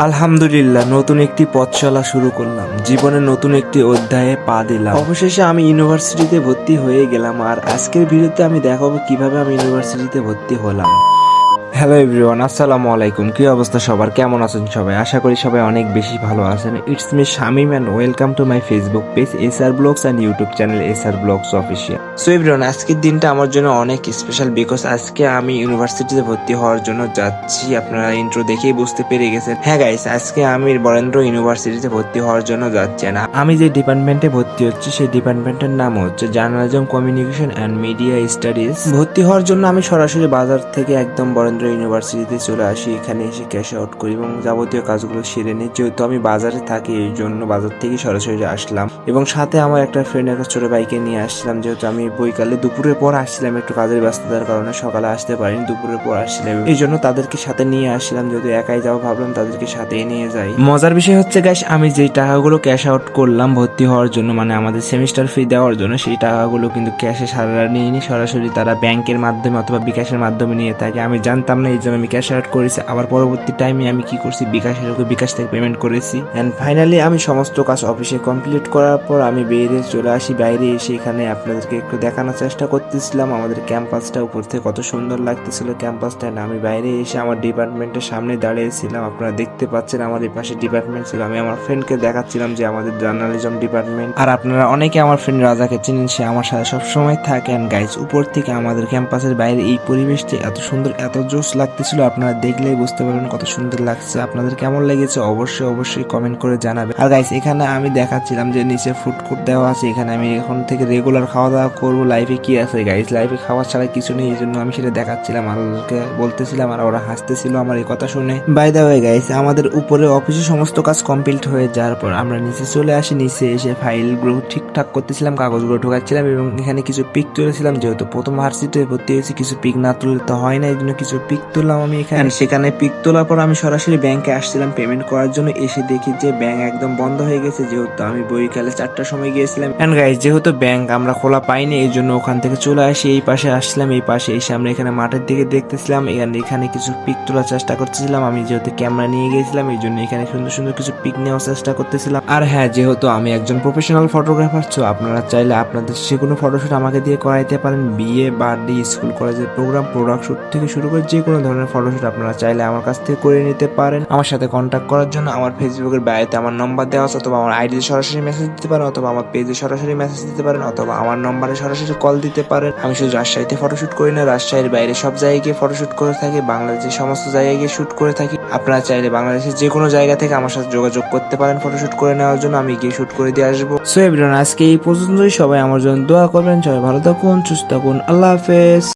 আলহামদুলিল্লাহ, নতুন একটি পথ চলা শুরু করলাম। জীবনের নতুন একটি অধ্যায়ে পা দিলাম। অবশেষে আমি ইউনিভার্সিটিতে ভর্তি হয়ে গেলাম। আর আজকের ভিডিওতে আমি দেখাবো কিভাবে আমি ইউনিভার্সিটিতে ভর্তি হলাম। হ্যালো এভরিওয়ান, আসসালামু আলাইকুম। কি অবস্থা সবার, কেমন আছেন সবাই? আশা করি সবাই অনেক বেশি ভালো আছেন। It's me Shamim and welcome to my Facebook page SR blogs and YouTube channel SR blogs official. So everyone, আজকের দিনটা আমার জন্য অনেক স্পেশাল বিকজ আজকে আমি ইউনিভার্সিটিতে ভর্তি হওয়ার জন্য যাচ্ছি। আপনারা ইন্ট্রো দেখেই বুঝতে পেরে গেছেন। হ্যাঁ গাইস, আজকে আমি বরেন্দ্র ইউনিভার্সিটিতে ভর্তি হওয়ার জন্য যাচ্ছি না। আমি যে ডিপার্টমেন্টে ভর্তি হচ্ছি সেই ডিপার্টমেন্টের নাম হচ্ছে journalism, communication and media studies. ভর্তি হওয়ার জন্য আমি সরাসরি বাজার থেকে একদম বরেন্দ্র ইউনিভার্সিটিতে চলে আসি। এখানে এসে ক্যাশ আউট করি এবং যাবতীয় কাজগুলো সেরে নিই। যেহেতু আমি বাজারে থাকি এই জন্য বাজার থেকে সরাসরি আসলাম এবং সাথে আমার একটা ফ্রেন্ড একটা ছোট বাইকে নিয়ে আসছিলাম। যেহেতু আমি বৈকালে দুপুরের পর আসছিলাম, একটু কাজের ব্যস্ততার কারণে সকালে আসতে পারিনি, দুপুরের পর আসছিলাম, এই জন্য তাদেরকে সাথে নিয়ে আসছিলাম। যেহেতু একাই যাবো ভাবলাম তাদেরকে সাথে নিয়ে যাই। মজার বিষয় হচ্ছে গাইস, আমি যেই টাকাগুলো ক্যাশ আউট করলাম ভর্তি হওয়ার জন্য, মানে আমাদের সেমিস্টার ফি দেওয়ার জন্য, সেই টাকাগুলো কিন্তু ক্যাশে সারা নিয়ে নি, সরাসরি তারা ব্যাংকের মাধ্যমে অথবা বিকাশের মাধ্যমে নিয়ে থাকে। আমি জানতাম না, এই জন্য আমি ক্যাশ আউট করেছি। আবার পরবর্তী টাইমে আমি কি করছি, বিকাশ থেকে পেমেন্ট করেছি। এন্ড ফাইনালি আমি সমস্ত কাজ অফিসে কমপ্লিট করার পর আমি বেরিয়ে চলে আসি। বাইরে এসে এখানে আপনাদেরকে একটু দেখানোর চেষ্টা করতেছিলাম আমাদের ক্যাম্পাসটা উপর থেকে কত সুন্দর লাগতেছিল ক্যাম্পাসটা। আমি বাইরে এসে আমার ডিপার্টমেন্টের সামনে দাঁড়িয়েছিলাম। আপনারা দেখতে পাচ্ছেন আমার এই পাশে ডিপার্টমেন্ট ছিল। আমি আমার ফ্রেন্ডকে দেখাচ্ছিলাম যে আমাদের জার্নালিজম ডিপার্টমেন্ট। আর আপনারা অনেকে আমার ফ্রেন্ড রাজাকে চিনেন, সে আমার সাথে সবসময় থাকেন। গাইস, উপর থেকে আমাদের ক্যাম্পাসের বাইরে এই পরিবেশটি এত সুন্দর, এত জোস লাগতেছিল। আপনারা দেখলেই বুঝতে পারবেন কত সুন্দর লাগছে। আপনাদের কেমন লেগেছে অবশ্যই কমেন্ট করে জানাবেন। আর গাইস, এখানে আমি দেখাচ্ছিলাম যে নিচে ফুড কোর্ট দেওয়া আছে। এখানে আমি এখন থেকে রেগুলার খাওয়া দাওয়া করবো। লাইফে কি আছে গাইস, লাইফে খাওয়া ছাড়া কিছু নেই, এই জন্য আমি সেটা দেখাচ্ছিলাম আর ওদেরকে বলতেছিলাম, আর ওরা হাসতেছিল আমার এই কথা শুনে। বাই দা ওয়ে গাইস, আমাদের উপরে অফিসে সমস্ত কাজ কমপ্লিট হয়ে যাওয়ার পর আমরা নিচে চলে আসি। নিচে এসে ফাইলগুলো ঠিকঠাক করতেছিলাম, কাগজগুলো ঢোকাচ্ছিলাম এবং এখানে কিছু পিক তুলেছিলাম। যেহেতু প্রথম ভার্সিটিতে ভর্তি হয়েছি, কিছু পিক না তুললে তো হয় না, এই জন্য কিছু পিক তুললাম আমি এখানে। সেখানে পিক তোলার পর আমি সরাসরি ব্যাংকে আসছিলাম পেমেন্ট করার জন্য। এসে দেখি যে ব্যাংক একদম বন্ধ হয়ে গেছে, যেহেতু আমি বৈকালে 4টার সময় গিয়েছিলাম। এন্ড গাইস, যেহেতু ব্যাংক আমরা খোলা পাইনি, এই জন্য ওখান থেকে চলে আসি এই পাশে আসলাম। এই পাশে এসে আমরা এখানে মাঠের দিকে দেখতেছিলাম। এখানে কিছু পিক তোলার চেষ্টা করতেছিলাম। আমি যেহেতু ক্যামেরা নিয়ে গিয়েছিলাম, এই জন্য এখানে সুন্দর সুন্দর কিছু পিক নেওয়ার চেষ্টা করতেছিলাম। আর হ্যাঁ, যেহেতু আমি একজন প্রফেশনাল ফটোগ্রাফার, তো আপনারা চাইলে আপনাদের যে কোনো ফটোশুট আমাকে দিয়ে করাইতে পারেন। বিয়ে, বার্থডে, স্কুল কলেজের প্রোগ্রাম, প্রোডাক্ট শুট থেকে শুরু করে যে কোনো ধরনের ফটোশুট আপনারা চাইলে আমার কাছ থেকে করে নিতে পারেন। আমার সাথে কন্ট্যাক্ট করার জন্য আমার ফেসবুকের বায়োতে আমার নম্বর দেওয়া আছে, অথবা আমার আইডিতে সরাসরি মেসেজ দিতে পারেন, অথবা আমার পেজে সরাসরি মেসেজ দিতে পারেন, অথবা আমার নম্বরে সরাসরি কল দিতে পারেন। আমি শুধু রাজশাহীতে ফটোশুট করি না, রাজশাহীর বাইরে সব জায়গায় গিয়ে ফটোশুট করে থাকি, বাংলাদেশের সমস্ত জায়গায় গিয়ে শুট করে থাকি। আপনারা চাইলে বাংলাদেশের যে কোনো জায়গা থেকে আমার সাথে যোগাযোগ করতে পারেন ফটোশুট করে নেওয়ার জন্য, আমি গিয়ে শুট করে দিয়ে আসবো। সো এভরিওয়ান, আজকে এই পর্যন্তই। সবাই আমার জন্য দোয়া করবেন। সবাই ভালো থাকুন, সুস্থ থাকুন। আল্লাহ হাফেজ।